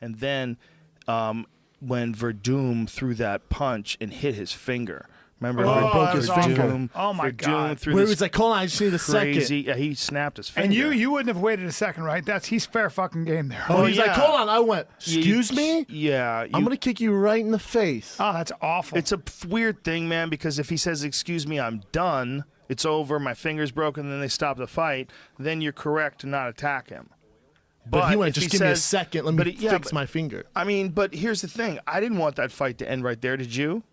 and then when Verdum threw that punch and hit his finger. Remember, he broke his finger. Oh my God! Where he was like, hold on, I just need a second. Yeah, he snapped his finger. And you wouldn't have waited a second, right? He's fair fucking game there. Oh, he's like, hold on. I went, excuse me? Yeah. I'm going to kick you right in the face. Oh, that's awful. It's a weird thing, man, because if he says, excuse me, I'm done, it's over, my finger's broken, then they stop the fight, then you're correct to not attack him. But he went, just give me a second, let me fix my finger. I mean, but here's the thing. I didn't want that fight to end right there, did you?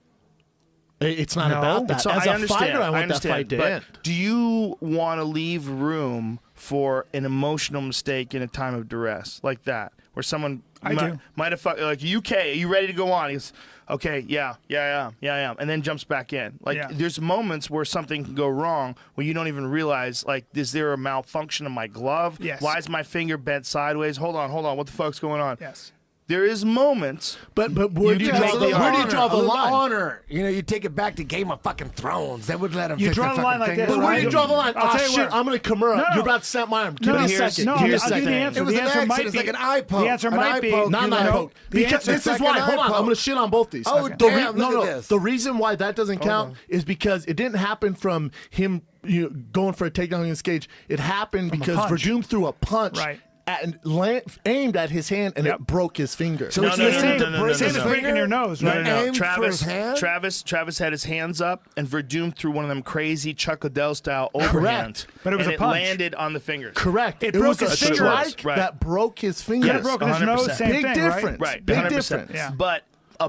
It's not about that. As a fighter, I want that fight to end. Do you want to leave room for an emotional mistake in a time of duress like that, where someone might have like, UK, are you ready to go on? He's okay, yeah, I am, and then jumps back in. Like there's moments where something can go wrong where you don't even realize, like, is there a malfunction in my glove? Yes. Why is my finger bent sideways? Hold on, what the fuck's going on? Yes. There is moments, but where do you draw the line? Honor, you take it back to Game of fucking Thrones. They would let him. You draw the line like this. But where do you draw the line? I'll tell you shit! I'm gonna Kimura. You're about to snap my arm. Give me a second. No, I'll give you the answer. It was the an answer accident. might be It's like an eye poke. The answer might be not an eye poke. Because this is why. Hold on, I'm gonna shit on both these. Oh damn! Look at this. The reason why that doesn't count is because it didn't happen from him going for a takedown against Gage. It happened because Verdum threw a punch. Right. And aimed at his hand, and it broke his finger. So it's the same as breaking your nose, right? No. Travis had his hands up, and Verdum threw one of them crazy Chuck Liddell style overhands. But it was and a punch. It landed on the fingers. Correct. It broke was his a finger. strike that broke his finger. Yeah, broke his nose. Same Big thing, difference. Right. Big 100%. difference. Yeah. But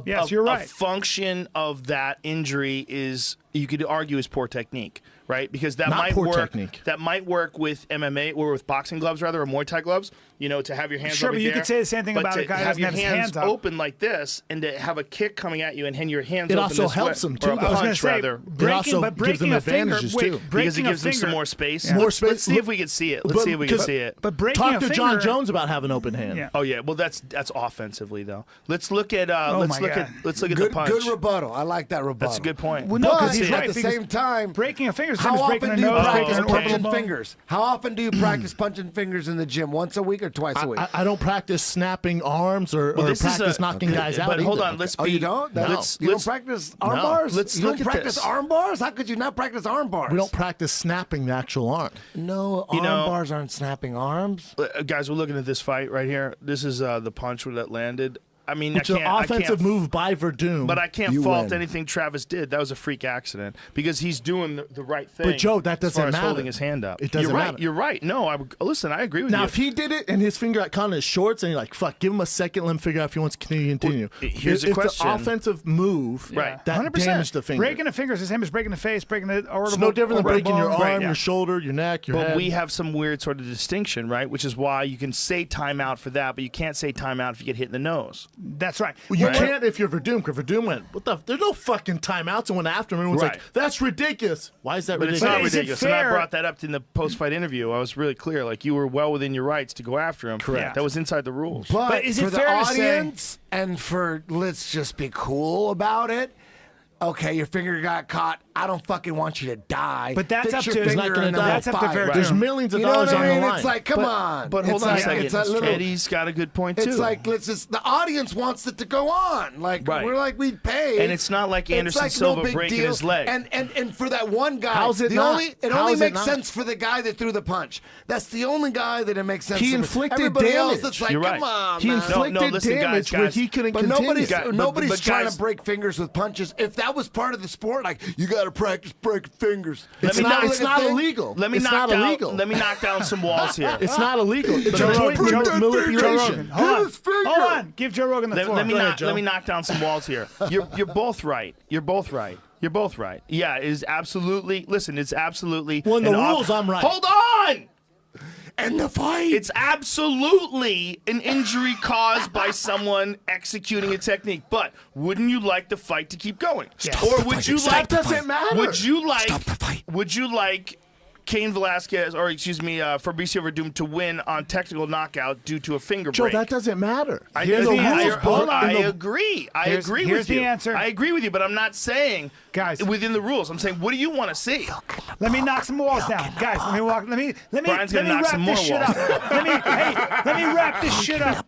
you're right. A function of that injury is, you could argue, is poor technique. Right, because that might work. Technique. That might work with MMA or with boxing gloves, rather, or Muay Thai gloves. To have your hands sure, over but you there, could say the same thing about a guy who have doesn't your have his hands up. open like this, and to have a kick coming at you, and your hands. It open also this helps way, him too. Or a punch, rather. It also gives them advantages too, because it gives them some more space. More space. Let's see if we can see it. Let's see if we can see it. But breaking talk a to finger, John Jones about having open hand. Yeah. Oh yeah, well that's offensively though. Let's look at let's look at good, the punch. Good rebuttal. I like that rebuttal. That's a good point. Well, no, but he's right, at the same time, breaking a finger is how breaking often a do you nose, practice breaking punching fingers? How often do you practice punching fingers in the gym? Once a week or twice a week? I don't practice snapping arms or practice knocking guys out. But hold on, either. let's. You don't? No. You don't practice arm bars? Let's you look don't at practice this. arm bars? How could you not practice arm bars? We don't practice snapping the actual arm. No, arm bars aren't snapping arms. Guys, we're looking at this fight right here. This is the punch where that landed. I mean, It's an offensive move by Verdum. But I can't fault anything Travis did. That was a freak accident because he's doing the right thing. But Joe, that doesn't matter. Holding his hand up. It doesn't matter. You're right. No, listen, I agree with you. Now, if he did it and his finger got caught in his shorts, and you're like, "Fuck, give him a second, let him figure out if he wants to continue." Here's the question: it's an offensive move, right? That 100%. damaged the finger. Breaking a finger is the same as breaking the face, breaking the orbital. It's no different than breaking your arm, right, your shoulder, your neck, your head. But we have some weird sort of distinction, right? Which is why you can say timeout for that, but you can't say timeout if you get hit in the nose. That's right. You can't if you're Verdum, because Verdum went, what the? There's no fucking timeouts, and went after him. Everyone's like, that's ridiculous. Why is that ridiculous? But it's not ridiculous. And I brought that up in the post-fight interview. I was really clear. Like, you were well within your rights to go after him. Correct. Yeah. That was inside the rules. But is for it the fair audience and for let's just be cool about it. Okay, your finger got caught. I don't fucking want you to die. But that's Fix up your to finger not gonna and die. then That's up to fight. Verdum. There's millions of You know dollars what on I mean? the line. It's like, come on. But hold it's on like, a second. It's a little, Eddie's got a good point, too. it's like, let's just, the audience wants it to go on. Like, Right. we're like, we paid. And it's not like Anderson like Silva no big breaking deal. his leg. And for that one guy, How's it the not? only, it How only is it makes not? sense for the guy that threw the punch. That's the only guy that it makes sense He for. inflicted Everybody else, damage. it's like, You're come right. on, He man. inflicted listen, damage guys, where he couldn't But continue. nobody's but trying guys- to break fingers with punches. If that was part of the sport, like, you got to practice breaking fingers. It's not illegal. Let me It's knock not down. illegal. Let me knock down some walls here. It's not illegal. It's a Joe joint Rogan. Joe manipulation. Rogan. Hold on. Give Joe Rogan the floor. Let Joe. me knock down some walls here. You're both right. You're both right. You're both right. Yeah, it is absolutely. Listen, it's absolutely. Well, in the rules, I'm right. Hold on. And the fight. It's absolutely an injury caused by someone executing a technique. But wouldn't you like the fight to keep going? Stop Or the would fight. you Stop like? the fight. matter. Would you like? Stop the fight. Would you like Cain Velasquez, or excuse me, Fabricio Verdum to win on technical knockout due to a finger Joe, break. that doesn't matter. I Here's the answer. Hold on. I agree. I agree with you. Here's the answer. I agree with you, but I'm not saying guys within the rules. I'm saying, what do you want to see? Let me knock some walls down, guys. Let me Brian's gonna knock wrap some this more shit walls. up. Let me wrap this shit up.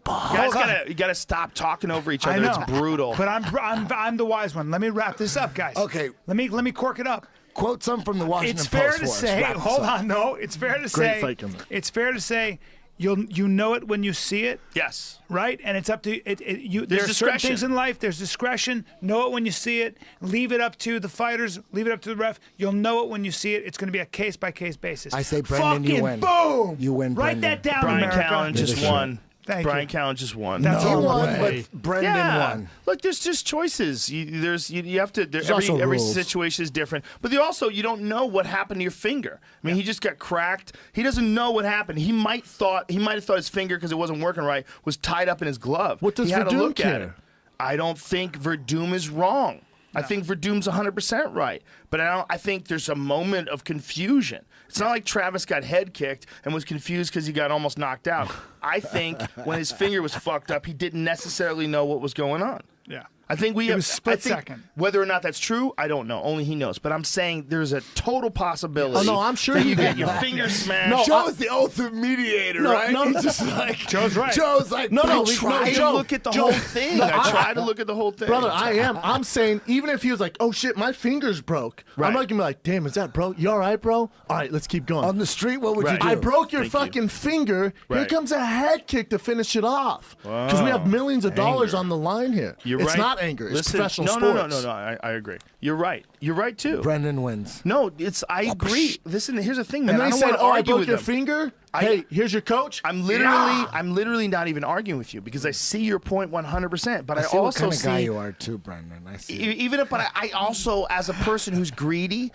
You gotta stop talking over each other. I know. It's brutal. But I'm the wise one. Let me wrap this up, guys. Okay. Let me cork it up. Quote some from the Washington It's Post. fair to for us. say. Wrap this Hold up. on, no. It's fair to Great say. fight coming. It's fair to say. You know it when you see it. Yes. Right, and it's up to you. There's There are certain discretion. things in life. There's discretion. Know it when you see it. Leave it up to the fighters. Leave it up to the ref. You'll know it when you see it. It's going to be a case by case basis. I say, Brendan, you Fucking win. Boom. You win, Write Brendan. that down, Brian America. Callen just won. Thank Brian you. Callen just won. That's He all. won, way. but Brendan won. Look, there's just choices. You have to. also Every rules. situation is different. But you don't know what happened to your finger. I mean, he just got cracked. He doesn't know what happened. He might have thought his finger, because it wasn't working right, was tied up in his glove. What does he had to Verdum look at care? it. I don't think Verdum is wrong. I think Verdum's 100% right, but I think there's a moment of confusion. It's not like Travis got head kicked and was confused because he got almost knocked out. I think when his finger was fucked up, he didn't necessarily know what was going on. Yeah. I think It was split second. Whether or not that's true, I don't know. Only he knows. But I'm saying there's a total possibility. Oh, no, I'm sure that he you get did your know. finger smashed. No, Joe's the ultimate mediator, right? no, He's just like Joe's right. Joe's like, No, I no, tried. Joe, look at the Joe, whole thing. no, I try to look at the whole thing. Brother, I'm saying, even if he was like, oh shit, my finger's broke, Right. I'm not gonna be like, damn, is that broke? You all right, bro? All right, let's keep going. On the street, what would Right. you do? I broke your Thank you. fucking finger. Here Right. comes a head kick to finish it off. Because we have millions of dollars on the line here. You're it's right. not anger. It's Listen, professional no, sports. I agree. You're right. You're right too. Brendan wins. No, I agree. Listen, here's the thing, man. And I then he don't said, want to oh, I argue broke with your him. finger? Hey, here's your coach. I'm literally not even arguing with you because I see your point 100%. But I, see what also kind of see guy you are too, Brendan. I see. even if, but I also, as a person who's greedy,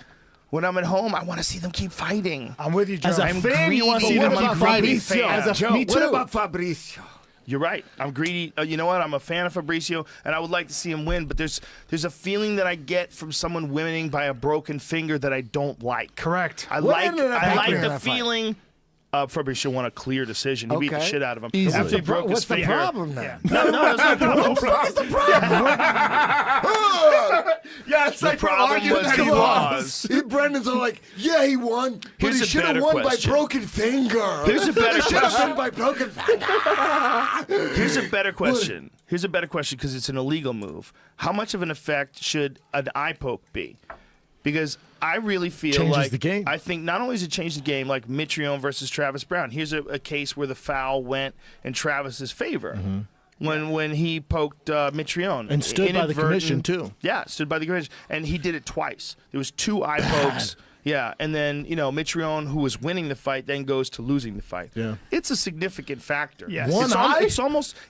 when I'm at home, I want to see them keep fighting. I'm with you, Joe. As a I'm fan, you want to greedy. see What them about keep fighting. Fabricio? As a, Joe, me too. what about Fabricio? You're right. I'm greedy. You know what? I'm a fan of Fabricio, and I would like to see him win. But there's a feeling that I get from someone winning by a broken finger that I don't like. Correct. I What like ended up the happening in that fight? feeling. Fabricio won a clear decision. He beat the Okay. shit out of him Easily. after he broke What's his the finger. problem then? No, that's not the problem. What's the problem? Yeah, it's The problem was he lost. Brendan's all like, yeah, he won, but Here's he a should have better won question. by broken finger. Here's a better He should have question. won by broken finger. Here's a better question. Here's a better question because it's an illegal move. How much of an effect should an eye poke be? Because I really feel Changes like the game. I think not only does it change the game, like Mitrione versus Travis Brown. Here's a case where the foul went in Travis's favor when he poked Mitrione And stood by the commission, too. Yeah, stood by the commission, and he did it twice. There was 2 eye pokes. Yeah, and then Mitrione, who was winning the fight, then goes to losing the fight. Yeah. It's a significant factor. Yes. One eye?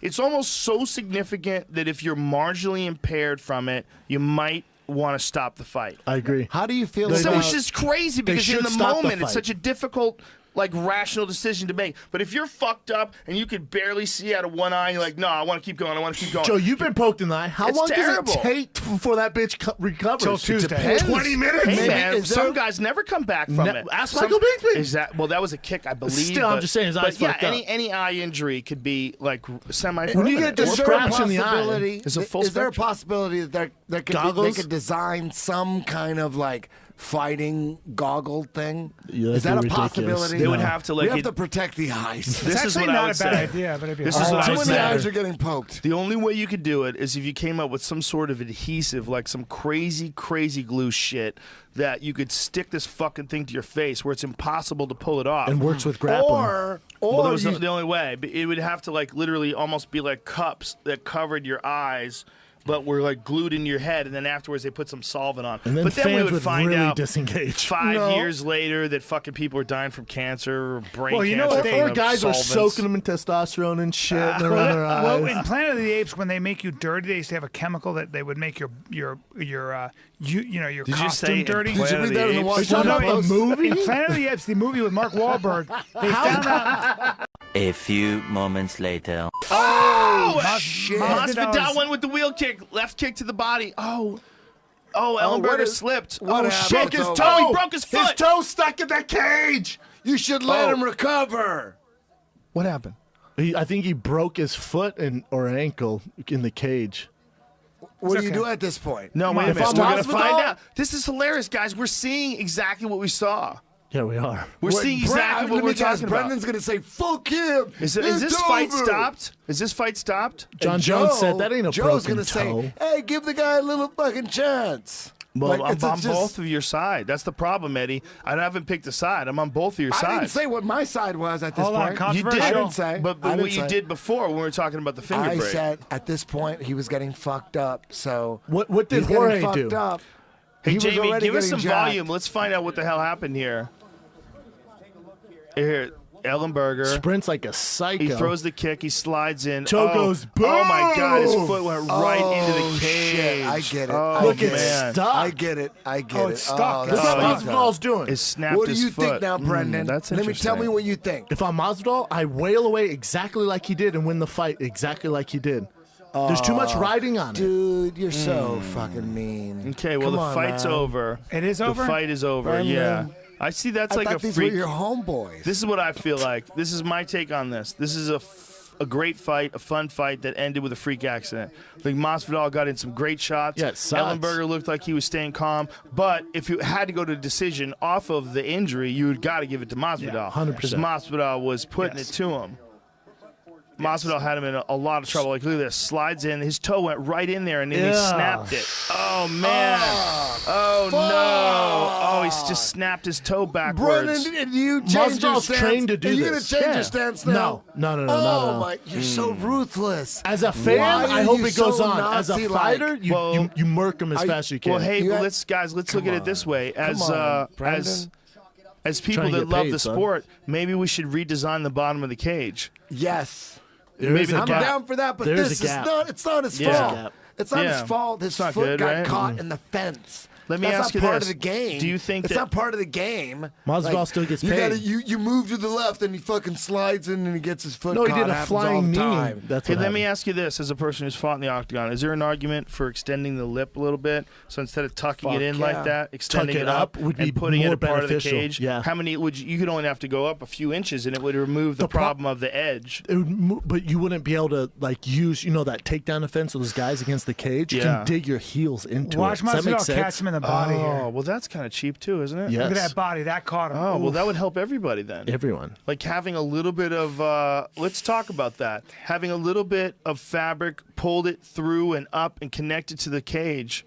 It's almost so significant that if you're marginally impaired from it, you might want to stop the fight. I agree. How do you feel So about it's just crazy because in should the stop the moment it's fight. such a difficult, rational decision to make. But if you're fucked up and you could barely see out of one eye, you're like, no, I want to keep going. I want to keep going. Joe, you've been poked in the eye. How It's long terrible. does it take before that bitch recovers? Till Tuesday. Depends. 20 minutes? Hey, Maybe. man, Is some there- guys never come back from it. Ask Michael Binsby. Well, that was a kick, I believe. Still, I'm just saying his eyes but yeah, fucked up. any eye injury could be semi. When you get Is there a scratch in the eye. possibility? It's a full Is there a spectrum. possibility that they Goggles? could design some kind of fighting goggle thing? Yeah, Is that'd that a be ridiculous. possibility? They would have to We have to protect the eyes. It's This is actually what I not would a bad say. idea, but it'd be This is what I Too would many say. eyes are getting poked. The only way you could do it is if you came up with some sort of adhesive, like some crazy glue shit that you could stick this fucking thing to your face where it's impossible to pull it off. And works with grappling. Well, that was the only way. But it would have to literally almost be like cups that covered your eyes, but were glued in your head, and then afterwards they put some solvent on. And then but then we fans would would find really out disengage. 5 years later that fucking people are dying from cancer or brain Well, you know cancer. what they- from Or the guys are solvents. soaking them in testosterone and shit. And they're on their eyes. Well, in Planet of the Apes, when they make you dirty, they used to have a chemical that they would make your Did you costume say dirty. Planet Did you of read the that in the Apes? Washington talking about a Post? movie? In Planet of the Apes, the movie with Mark Wahlberg, they found out. A few moments later. Oh, Mas- shit. Masvidal Masvidal is- went with the wheel kick, left kick to the body. Oh, Oh, Ellenberger slipped. What happened? Shit. Broke his toe. Oh, he broke his foot. His toe stuck in that cage. You should let him recover. What happened? I think he broke his foot or ankle in the cage. What do you do at this point? No, wait a minute. I'm We're going to Masvidal? find out. This is hilarious, guys. We're seeing exactly what we saw. Yeah, we are. We're seeing exactly what we're talking about. Brendan's going to say, fuck him. Is this fight stopped? Is this fight stopped? John Jones said that ain't a Joe's broken gonna toe. say, hey, give the guy a little fucking chance. Well, Like, I'm on it's both of your side. That's the problem, Eddie. I haven't picked a side. I'm on both of your sides. I didn't say what my side was at this Hold on, point. controversial. You did. I didn't say. But I didn't what you say. did before when we were talking about the finger I break. said at this point he was getting fucked up. So What did he's getting Jorge fucked do? up. Hey, He was Jamie, already give us getting some jacked. volume. Let's find out what the hell happened here. Here, Ellenberger. Sprints like a psycho. He throws the kick. He slides in. Toe goes Oh my God! His boom! foot went right into the cage. Shit, I get it. Oh, I Look, get it's man. stuck. I get it. I get it. it's stuck. that's That's what Oh, fucked up. Masvidal's doing. It snapped What do his you foot. think now, Brendan? That's Let me interesting. tell me what you think. If I'm Masvidal, I wail away exactly like he did and win the fight exactly like he did. There's too much riding on it. Dude, you're so fucking mean. Okay, well Come the on, fight's man. over. It is over? The fight is over. Brendan. Yeah, I see. That's I like thought a these freak. were your homeboys. This is what I feel like. This is my take on this. This is a great fight, a fun fight that ended with a freak accident. I think Masvidal got in some great shots. Yeah, it sucks. Ellenberger looked like he was staying calm. But if you had to go to a decision off of the injury, you would got to give it to Masvidal. Yeah, 100%. Because Masvidal was putting it to him. Masvidal had him in a lot of trouble. Like, look at this. Slides in. His toe went right in there, and then he Yeah. snapped it. Oh, man. Oh, no. Oh, he's just snapped his toe backwards. Brendan, did you change your Masvidal's stance? trained to do Are you this. going to change Yeah. your stance now? No. Oh, no. my. You're so ruthless. As a fan, Why I are hope you it goes so on. As a Nazi-like? fighter, Well, you murk him as fast as you can. Well, hey, You got- let's look at it this way. As Come on, as people Trying to that get love paid, the son. sport, maybe we should redesign the bottom of the cage. Yes. There is a I'm gap. down for that, but There's this a is gap. not. It's not his Yeah. fault. Gap. It's not Yeah. his fault. His It's not foot good, got right? caught in the fence. Let me That's ask you not part this. of the game. Do you think it's that- not part of the game? Masvidal still gets you paid. Gotta, you move to the left and he fucking slides in and he gets his foot No, he caught. did a Happens flying all the knee. time. That's Hey, what let me happened. ask you this: as a person who's fought in the octagon, is there an argument for extending the lip a little bit? So instead of tucking Fuck it in yeah. like that, extending Tuck it it up up would be and putting it more a part of the beneficial. cage. Yeah. How many would you could only have to go up a few inches, and it would remove the problem of the edge. It would but you wouldn't be able to like use that takedown defense of those guys against the cage. You Yeah. can dig your heels into Watch it. Does that make Masvidal sense? catch him in the body Oh, here. well, that's kind of cheap too, isn't it? Yeah. Look at Yes. that body. That caught him. Oh, well, Oof. that would help everybody then. Everyone. Like having a little bit of let's talk about that. Having a little bit of fabric, pulled it through and up and connected to the cage.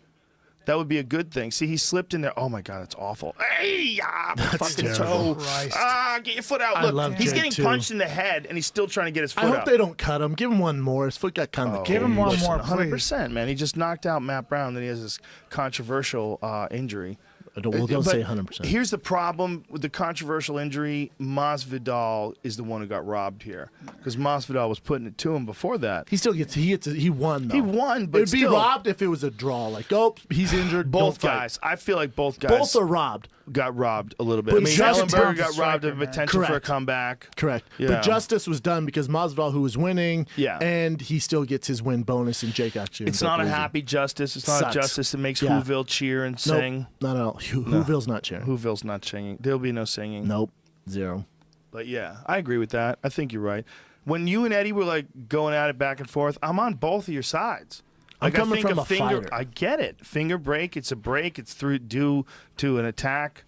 That would be a good thing. See, he slipped in there. Oh my God, it's awful. Hey, fucking terrible. toe. Christ. Get your foot out. I Look, love he's Jake, getting too. punched in the head, and he's still trying to get his foot I hope out. they don't cut him. Give him one more. His foot got kind of Give him one more, 100%, man. He just knocked out Matt Brown. Then he has this controversial injury. We'll But say 100%. Here's the problem with the controversial injury. Masvidal is the one who got robbed here because Masvidal was putting it to him before that. He still gets. He won though. He won, but it'd be still. robbed if it was a draw. Like, oh, he's injured. Both don't fight. guys. I feel like both guys Both are robbed. got robbed a little bit. But I mean, Justice Ellenberger Tom's a got robbed of striker, man. potential for a Correct. comeback. Correct. Yeah. But justice was done because Masvidal, who was winning, Yeah. and he still gets his win bonus, and Jake actually. It's ends up not a losing. happy justice. It's not Sucks. a justice that makes Yeah. Whoville cheer and Nope, sing. not at all. Whoville's not cheering. Whoville's not singing. There'll be no singing. Nope, zero. But yeah, I agree with that. I think you're right. When you and Eddie were like going at it back and forth, I'm on both of your sides. I'm Like, coming I think from a a finger. fighter. I get it. Finger break. It's a break. It's due to an attack.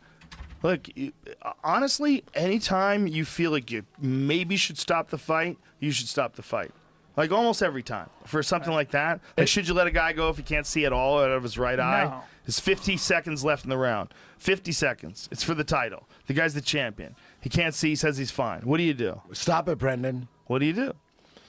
Look, honestly, anytime you feel like you maybe should stop the fight, you should stop the fight. Like almost every time for something like that. Like, should you let a guy go if he can't see at all out of his right eye? No. There's 50 seconds left in the round. 50 seconds. It's for the title. The guy's the champion. He can't see. He says he's fine. What do you do? Stop it, Brendan. What do you do?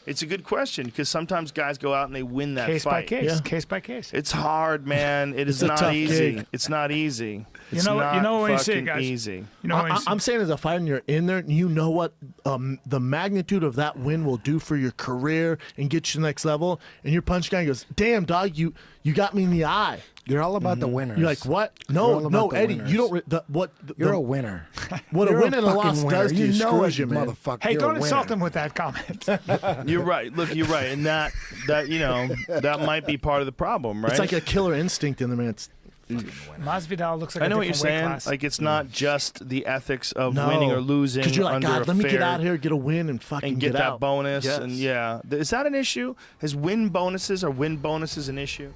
It's a good question because sometimes guys go out and they win that Case by fight. case. Yeah. Case by case. It's hard, man. It is a not tough easy. gig. It's not easy. It's You know not when you see it, fucking guys. easy. You know when you see- I'm saying as a fighter, and you're in there, and you know what the magnitude of that win will do for your career and get you to the next level. And your punch guy goes, "Damn, dog, you got me in the eye." You're all about the winners. You're like, what? You're all No, about no, the Eddie, winners. you don't. You're a winner. What You're a win and a fucking loss winner. does to you know screws it, you, man. motherfucker. hey, You're don't a insult winner. him with that comment. You're right. Look, you're right. And that that might be part of the problem, right? It's like a killer instinct in the man. It's Masvidal looks like I know a what you're different weight saying. class. Like it's not just the ethics of No. winning or losing. Because you're like, under God, a let me get fair- out here, get a win, and fucking and get that out. bonus. Yes. And yeah, is that an issue? Is win bonuses an issue?